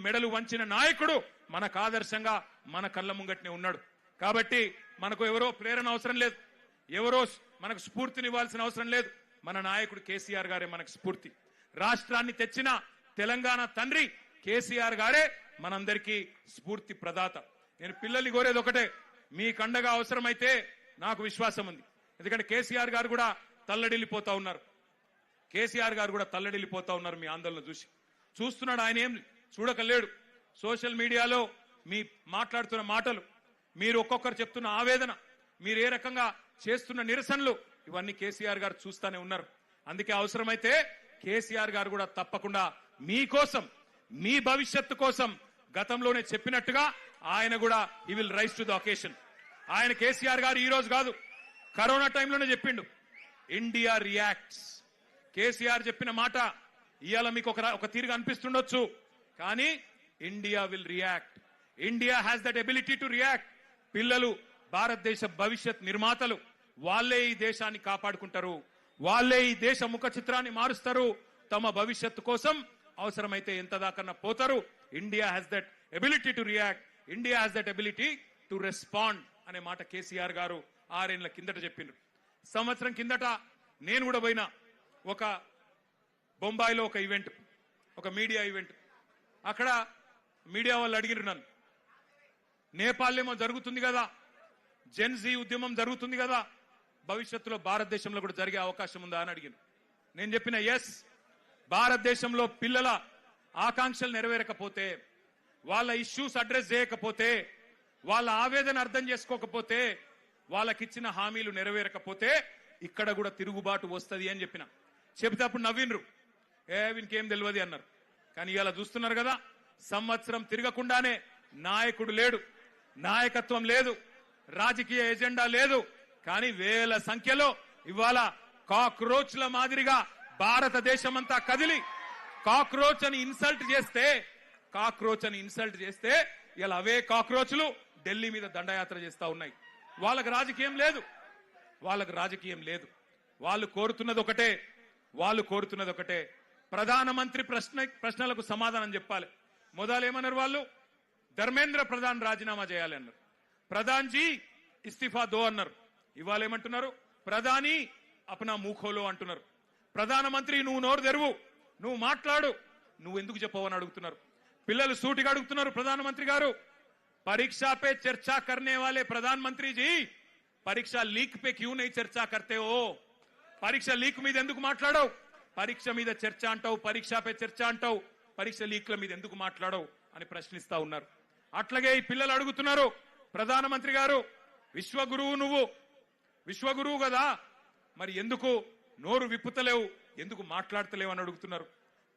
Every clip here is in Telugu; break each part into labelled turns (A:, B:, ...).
A: మెడలు వంచిన నాయకుడు మనకు ఆదర్శంగా మన కళ్ళ ముంగట్నే ఉన్నాడు. కాబట్టి మనకు ఎవరో ప్రేరణ అవసరం లేదు, ఎవరో మనకు స్ఫూర్తినివ్వాల్సిన అవసరం లేదు. మన నాయకుడు కేసీఆర్ గారే మనకు స్ఫూర్తి. రాష్ట్రాన్ని తెచ్చిన తెలంగాణ తండ్రి కేసీఆర్ గారే మనందరికీ స్ఫూర్తి ప్రదాత. నేను పిల్లల్ని కోరేది ఒకటే, మీ కండగా అవసరమైతే నాకు విశ్వాసం ఉంది. ఎందుకంటే కేసీఆర్ గారు కూడా తల్లడిల్లిపోతా ఉన్నారు. కేసీఆర్ గారు కూడా తల్లడిల్లిపోతా ఉన్నారు మీ ఆందోళన చూస్తున్నాడు. ఆయన ఏం చూడకలేడు. సోషల్ మీడియాలో మీ మాట్లాడుతున్న మాటలు, మీరు ఒక్కొక్కరు చెప్తున్న ఆవేదన, మీరు ఏ రకంగా చేస్తున్న నిరసనలు, ఇవన్నీ కేసీఆర్ గారు చూస్తూనే ఉన్నారు. అందుకే అవసరమైతే కేసీఆర్ గారు కూడా తప్పకుండా మీకోసం, మీ భవిష్యత్తు కోసం గతంలోనే చెప్పినట్టుగా ఆయన కూడా he will rise to the occasion. ఆయన కేసీఆర్ గారు ఈ రోజు కాదు, కరోనా టైంలోనే చెప్పిండు, ఇండియా రియాక్ట్స్. కేసీఆర్ చెప్పిన మాట ఇవాళ మీకు ఒక తీరుగా అనిపిస్తుండొచ్చు, కానీ India will react. India has that ability to react. పిల్లలు భారతదేశ భవిష్యత్ నిర్మాతలు, వాళ్లే ఈ దేశాన్ని కాపాడుకుంటారు, వాళ్లే ఈ దేశ ముఖ చిత్రాన్ని మారుస్తారు. తమ భవిష్యత్తు కోసం అవసరమైతే ఎంత దాకన్నా పోతారు. India has that ability to react, India has that ability to respond అనే మాట కేసీఆర్ గారు 6 ఏళ్ల కిందట చెప్పిండ్రు. సంవత్సరం కిందట నేను కూడా పోయినా ఒక బొంబాయిలో ఒక ఈవెంట్, ఒక మీడియా ఈవెంట్. అక్కడ మీడియా వాళ్ళు అడిగిరు నన్ను, నేపాల్లో జరుగుతుంది కదా, జెన్జీ ఉద్యమం జరుగుతుంది కదా, భవిష్యత్తులో భారతదేశంలో కూడా జరిగే అవకాశం ఉందా అని అడిగింది. నేను చెప్పిన ఎస్, భారతదేశంలో పిల్లల ఆకాంక్షలు నెరవేరకపోతే, వాళ్ళ ఇష్యూస్ అడ్రస్ చేయకపోతే, వాళ్ళ ఆవేదన అర్థం చేసుకోకపోతే, వాళ్ళకిచ్చిన హామీలు నెరవేరకపోతే ఇక్కడ కూడా తిరుగుబాటు వస్తుంది అని చెప్పిన. చెబితే అప్పుడు నవ్విండ్రు, వీనికేం తెలియదు అన్నారు. కానీ ఇలా చూస్తున్నారు కదా, సంవత్సరం తిరగకుండానే నాయకుడు లేడు, నాయకత్వం లేదు, రాజకీయ ఎజెండా లేదు. కానీ వేల సంఖ్యలో ఇవాళ కాక్రోచ్ల మాదిరిగా భారతదేశమంతా కదిలి కాక్రోచ్ అని ఇన్సల్ట్ చేస్తే ఇలా అవే కాక్రోచ్లు ఢిల్లీ మీద దండయాత్ర చేస్తా ఉన్నాయి. వాళ్ళకి రాజకీయం లేదు, వాళ్ళు కోరుతున్నది ఒకటే, ప్రధానమంత్రి ప్రశ్నలకు సమాధానం చెప్పాలి. మొదలేమన్నారు వాళ్ళు, ధర్మేంద్ర ప్రధాన్ రాజీనామా చేయాలి అన్నారు, ప్రధాన్ జీ ఇస్తిఫా దో అన్నారు. ఇవాళ ఏమంటున్నారు, ప్రధాని అప్నా మూఖోలో అంటున్నారు. ప్రధానమంత్రి నువ్వు నోరు తెరువు, నువ్వు మాట్లాడు, నువ్వు ఎందుకు చెప్పవని అడుగుతున్నారు. పిల్లలు సూటిగా అడుగుతున్నారు, ప్రధానమంత్రి గారు परीक्षा पे चर्चा करने वाले प्रधानमंत्री जी परीक्षा लीक पे क्यों नहीं चर्चा करते हो? परीक्षा लीक మీద ఎందుకు మాట్లాడవు? పరీక్ష మీద చర్చ అంటావు, పరీక్ష పై చర్చ అంటావు, పరీక్ష లీక్ల మీద ఎందుకు మాట్లాడవు అని ప్రశ్నిస్తా ఉన్నారు. అట్లాగే ఈ పిల్లలు అడుగుతున్నారు, ప్రధానమంత్రి గారు విశ్వగురువు, నువ్వు విశ్వగురువు కదా, మరి ఎందుకు నోరు విప్పుతలేవు, ఎందుకు మాట్లాడతలేవు అని అడుగుతున్నారు.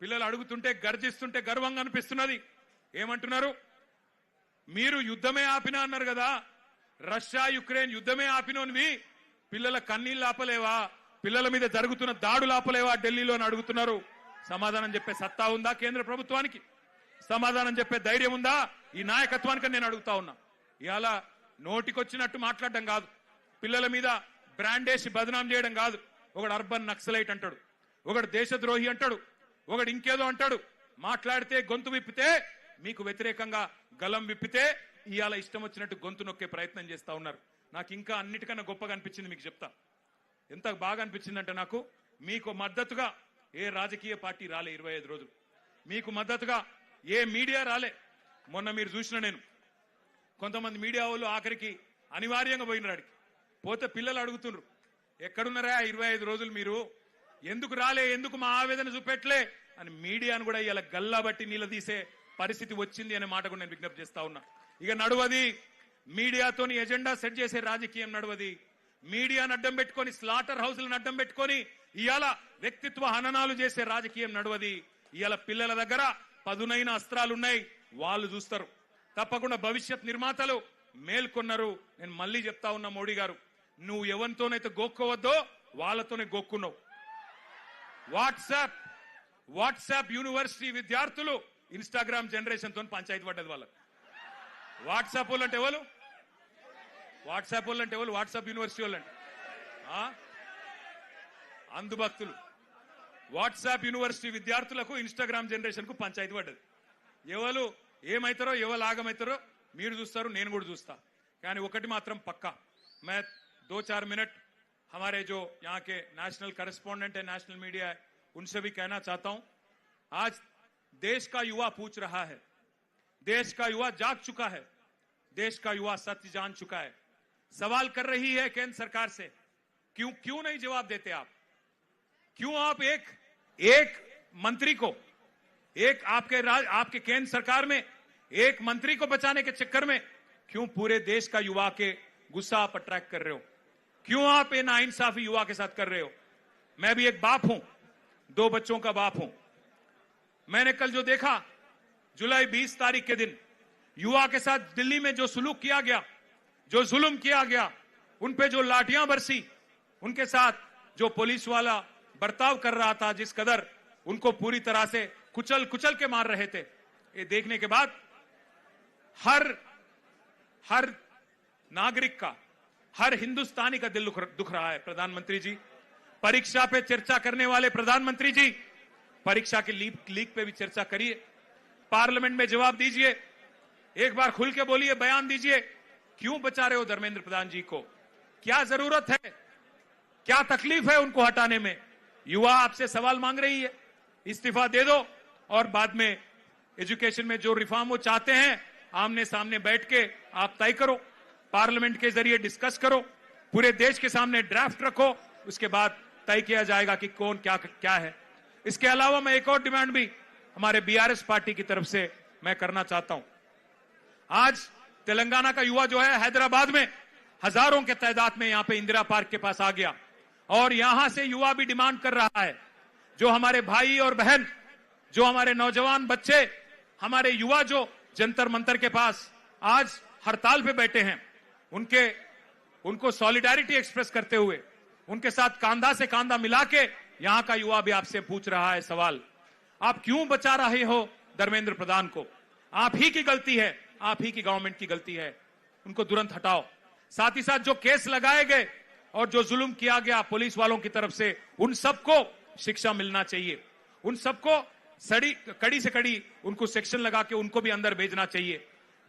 A: పిల్లలు అడుగుతుంటే గర్జిస్తుంటే గర్వంగా అనిపిస్తున్నది. ఏమంటున్నారు, మీరు యుద్ధమే ఆపినా అన్నారు కదా, రష్యా యుక్రెయిన్ యుద్ధమే ఆపినోనివి పిల్లల కన్నీళ్ళు ఆపలేవా, పిల్లల మీద జరుగుతున్న దాడులు ఆపలేవా ఢిల్లీలో అని అడుగుతున్నారు. సమాధానం చెప్పే సత్తా ఉందా కేంద్ర ప్రభుత్వానికి? సమాధానం చెప్పే ధైర్యం ఉందా ఈ నాయకత్వానికి నేను అడుగుతా ఉన్నా. ఇవాళ నోటికొచ్చినట్టు మాట్లాడడం కాదు, పిల్లల మీద బ్రాండేసి బదనాం చేయడం కాదు. ఒకడు అర్బన్ నక్సలైట్ అంటాడు, ఒకడు దేశద్రోహి అంటాడు, ఒకడు ఇంకేదో అంటాడు. మాట్లాడితే గొంతు విప్పితే, మీకు వ్యతిరేకంగా గలం విప్పితే ఇవాళ ఇష్టం వచ్చినట్టు గొంతు నొక్కే ప్రయత్నం చేస్తా ఉన్నారు. నాకు ఇంకా అన్నిటికన్నా గొప్పగా అనిపించింది, మీకు చెప్తా. ఎంత బాగా అనిపించిందంటే, నాకు మీకు మద్దతుగా ఏ రాజకీయ పార్టీ రాలే 25 రోజులు, మీకు మద్దతుగా ఏ మీడియా రాలే. మొన్న మీరు చూసిన, నేను కొంతమంది మీడియా వాళ్ళు ఆఖరికి అనివార్యంగా పోయినాడికి పోతే పిల్లలు అడుగుతున్నారు, ఎక్కడున్నారా 25 రోజులు మీరు, ఎందుకు రాలే, ఎందుకు మా ఆవేదన చూపెట్లే అని మీడియాను కూడా ఇలా గల్లా బట్టి నిలదీసే పరిస్థితి వచ్చింది అనే మాట కూడా నేను విజ్ఞప్తి చేస్తా ఉన్నా. ఇక నడువది మీడియాతోని ఎజెండా సెట్ చేసే రాజకీయం నడువది. మీడియాను అడ్డం పెట్టుకొని, స్లాటర్ హౌస్లను అడ్డం పెట్టుకొని ఇవాళ వ్యక్తిత్వ హననాలు చేసే రాజకీయం నడువది. ఇవాళ పిల్లల దగ్గర పదునైన అస్త్రాలున్నాయి, వాళ్ళు చూస్తారు. తప్పకుండా భవిష్యత్ నిర్మాతలు మేల్కొన్నారు. నేను మళ్ళీ చెప్తా ఉన్నా, మోడీ గారు నువ్వు ఎవరితోనైతే గోక్కోవద్దో వాళ్ళతోనే గోక్కున్నావు. వాట్సాప్ యూనివర్సిటీ విద్యార్థులు ఇన్స్టాగ్రామ్ జనరేషన్ తో పంచాయతీ పడ్డది వాళ్ళకి. వాట్సాప్ వాళ్ళు అంటే ఎవరు? వాట్సాప్ యూనివర్సిటీ వాళ్ళు అంటే అందుభక్తులు. వాట్సాప్ యూనివర్సిటీ విద్యార్థులకు ఇన్స్టాగ్రామ్ జనరేషన్ కు పంచాయతీ పడ్డది. ఎవరు ఏమైతారో ఎవరు ఆగమైతారో మీరు చూస్తారు, నేను కూడా చూస్తా. కానీ ఒకటి మాత్రం పక్కా, मैं 2-4 मिनट हमारे जो यहाँ के नेशनल करेस्पॉन्डेंट है, नेशनल मीडिया है, उनसे भी कहना चाहता हूं. आज देश का युवा पूछ रहा है, देश का युवा जाग चुका है, देश का युवा सत्य जान चुका है, सवाल कर रही है केंद्र सरकार से. क्यों नहीं जवाब देते आप? क्यों आप एक मंत्री को, एक आपके केंद्र सरकार में एक मंत्री को बचाने के चक्कर में क्यों पूरे देश का युवा के गुस्सा आप अट्रैक्ट कर रहे हो? क्यों आप ये नाइंसाफी युवा के साथ कर रहे हो? मैं भी एक बाप हूं, 2 बच्चों का बाप हूं. मैंने कल जो देखा, जुलाई 20 तारीख के दिन युवा के साथ दिल्ली में जो सुलूक किया गया, जो जुल्म किया गया, उन पे जो लाठियां बरसी, उनके साथ जो पुलिस वाला बर्ताव कर रहा था, जिस कदर उनको पूरी तरह से कुचल के मार रहे थे, ये देखने के बाद हर नागरिक का, हर हिंदुस्तानी का दिल दुख रहा है. प्रधानमंत्री जी, परीक्षा पे चर्चा करने वाले प्रधानमंत्री जी, परीक्षा के लीक पे भी चर्चा करिए, पार्लियामेंट में जवाब दीजिए, एक बार खुल के बोलिए, बयान दीजिए. क्यों बचा रहे हो धर्मेंद्र प्रधान जी को? क्या जरूरत है, क्या तकलीफ है उनको हटाने में? युवा आपसे सवाल मांग रही है, इस्तीफा दे दो और बाद में एजुकेशन में जो रिफॉर्म वो चाहते हैं आमने सामने बैठ के आप तय करो, पार्लियामेंट के जरिए डिस्कस करो, पूरे देश के सामने ड्राफ्ट रखो, उसके बाद तय किया जाएगा कि कौन क्या है. इसके अलावा मैं एक और डिमांड भी हमारे बीआरएस पार्टी की तरफ से मैं करना चाहता हूं. आज तेलंगाना का युवा जो है हैदराबाद में हजारों के तादाद में यहां पे इंदिरा पार्क के पास आ गया और यहां से युवा भी डिमांड कर रहा है, जो हमारे भाई और बहन, जो हमारे नौजवान बच्चे, हमारे युवा जो जंतर मंतर के पास आज हड़ताल पे बैठे हैं, उनको सॉलिडारिटी एक्सप्रेस करते हुए उनके साथ कांधा से कांधा मिला के यहां का युवा भी आपसे पूछ रहा है सवाल, आप क्यों बचा रहे हो धर्मेंद्र प्रधान को? आप ही की गलती है, आप ही की गवर्नमेंट की गलती है, उनको तुरंत हटाओ. साथ ही साथ जो केस लगाए गए और जो जुल्म किया गया पुलिस वालों की तरफ से, उन सबको शिक्षा मिलना चाहिए, उन सबको कड़ी से कड़ी उनको सेक्शन लगा के उनको भी अंदर भेजना चाहिए.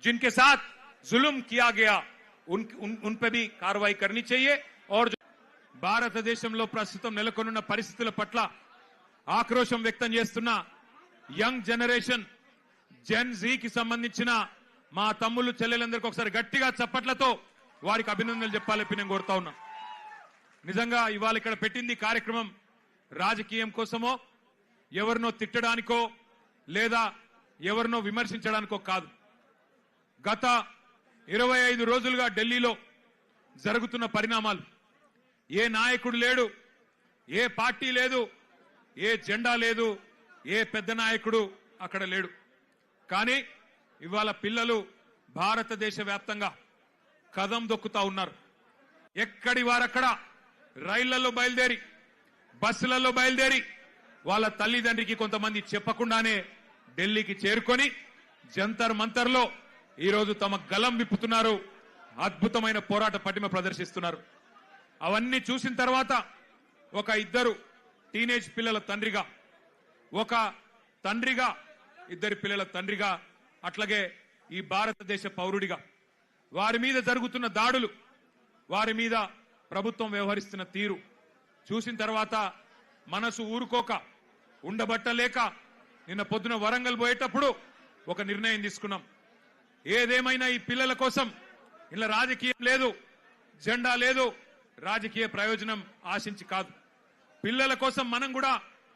A: जिनके साथ जुल्म किया गया उन पे भी कार्रवाई करनी चाहिए. और భారతదేశంలో ప్రస్తుతం నెలకొన్న పరిస్థితుల పట్ల ఆక్రోశం వ్యక్తం చేస్తున్న యంగ్ జనరేషన్ జెన్ జీ కి సంబంధించిన మా తమ్ముళ్ళు చెల్లెలందరికీ ఒకసారి గట్టిగా చప్పట్లతో వారికి అభినందనలు చెప్పాలని నేను కోరుతా ఉన్నా. నిజంగా ఇవాళ ఇక్కడ పెట్టింది కార్యక్రమం రాజకీయం కోసమో, ఎవరినో తిట్టడానికో లేదా ఎవరినో విమర్శించడానికో కాదు. గత 25 రోజులుగా ఢిల్లీలో జరుగుతున్న పరిణామాలు, ఏ నాయకుడు లేడు, ఏ పార్టీ లేదు, ఏ జెండా లేదు, ఏ పెద్ద నాయకుడు అక్కడ లేడు. కానీ ఇవాళ పిల్లలు భారతదేశ వ్యాప్తంగా కదం దొక్కుతా ఉన్నారు. ఎక్కడి వారక్కడ రైళ్లలో బయలుదేరి, బస్సులలో బయలుదేరి వాళ్ళ తల్లిదండ్రికి కొంతమంది చెప్పకుండానే ఢిల్లీకి చేరుకొని జంతర్ మంతర్లో ఈరోజు తమ గలం విప్పుతున్నారు, అద్భుతమైన పోరాట పటిమ ప్రదర్శిస్తున్నారు. అవన్నీ చూసిన తర్వాత ఒక ఇద్దరు టీనేజ్ పిల్లల తండ్రిగా, ఒక తండ్రిగా, ఇద్దరి పిల్లల తండ్రిగా, అట్లాగే ఈ భారతదేశ పౌరుడిగా వారి మీద జరుగుతున్న దాడులు, వారి మీద ప్రభుత్వం వ్యవహరిస్తున్న తీరు చూసిన తర్వాత మనసు ఊరుకోక, ఉండబట్టలేక నిన్న పొద్దున వరంగల్ పోయేటప్పుడు ఒక నిర్ణయం తీసుకున్నాం. ఏదేమైనా ఈ పిల్లల కోసం ఇలా రాజకీయం లేదు, జెండా లేదు, రాజకీయ ప్రయోజనం ఆశించి కాదు. పిల్లల కోసం మనం కూడా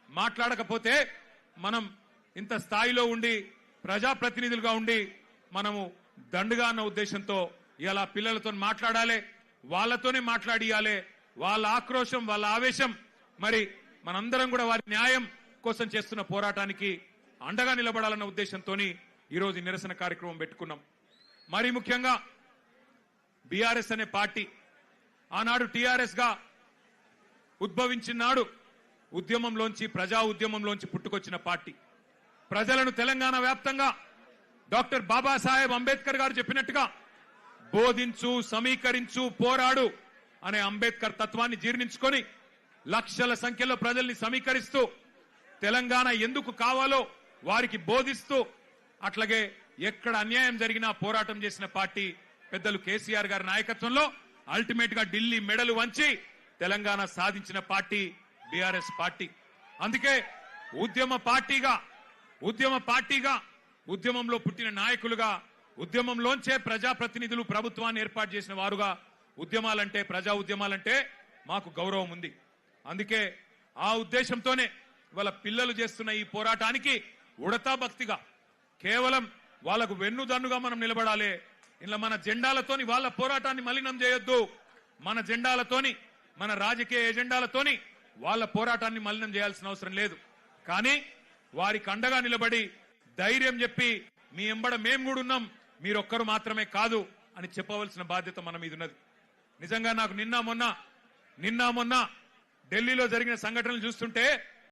A: మాట్లాడకపోతే మనం ఇంత స్థాయిలో ఉండి ప్రజాప్రతినిధులుగా ఉండి మనము దండుగా అన్న ఉద్దేశంతో ఇలా పిల్లలతో మాట్లాడాలి, వాళ్ళతోనే మాట్లాడియాలి. వాళ్ళ ఆక్రోశం, వాళ్ళ ఆవేశం, మరి మనందరం కూడా వారి న్యాయం కోసం చేస్తున్న పోరాటానికి అండగా నిలబడాలన్న ఉద్దేశంతో ఈరోజు నిరసన కార్యక్రమం పెట్టుకున్నాం. మరి ముఖ్యంగా బీఆర్ఎస్ అనే పార్టీ ఆనాడు టీఆర్ఎస్ గా ఉద్భవించినాడు, ఉద్యమంలోంచి, ప్రజా ఉద్యమంలోంచి పుట్టుకొచ్చిన పార్టీ. ప్రజలను తెలంగాణ వ్యాప్తంగా డాక్టర్ బాబాసాహెబ్ అంబేద్కర్ గారు చెప్పినట్టుగా బోధించు, సమీకరించు, పోరాడు అనే అంబేద్కర్ తత్వాన్ని జీర్ణించుకొని లక్షల సంఖ్యలో ప్రజల్ని సమీకరిస్తూ తెలంగాణ ఎందుకు కావాలో వారికి బోధిస్తూ అట్లాగే ఎక్కడ అన్యాయం జరిగినా పోరాటం చేసిన పార్టీ పెద్దలు కేసీఆర్ గారి నాయకత్వంలో అల్టిమేట్ గా ఢిల్లీ మెడలు వంచి తెలంగాణ సాధించిన పార్టీ బీఆర్ఎస్ పార్టీ. అందుకే ఉద్యమ పార్టీగా ఉద్యమంలో పుట్టిన నాయకులుగా ఉద్యమంలోంచే ప్రజాప్రతినిధులు ప్రభుత్వాన్ని ఏర్పాటు చేసిన వారుగా ఉద్యమాలంటే ప్రజా ఉద్యమాలంటే మాకు గౌరవం ఉంది. అందుకే ఆ ఉద్దేశంతోనే వాళ్ళ పిల్లలు చేస్తున్న ఈ పోరాటానికి ఉడతా భక్తిగా కేవలం వాళ్ళకు వెన్నుదన్నుగా మనం నిలబడాలి. ఇలా మన జెండాలతోని వాళ్ళ పోరాటాన్ని మలినం చేయొద్దు. మన జెండాలతోని మన రాజకీయ ఎజెండాలతోని వాళ్ళ పోరాటాన్ని మలినం చేయాల్సిన అవసరం లేదు. కానీ వారికి అండగా నిలబడి ధైర్యం చెప్పి మీ ఎంబడ మేము కూడా ఉన్నాం, మీరొక్కరు మాత్రమే కాదు అని చెప్పవలసిన బాధ్యత మన మీద ఉన్నది. నిజంగా నాకు నిన్న మొన్న ఢిల్లీలో జరిగిన సంఘటనలు చూస్తుంటే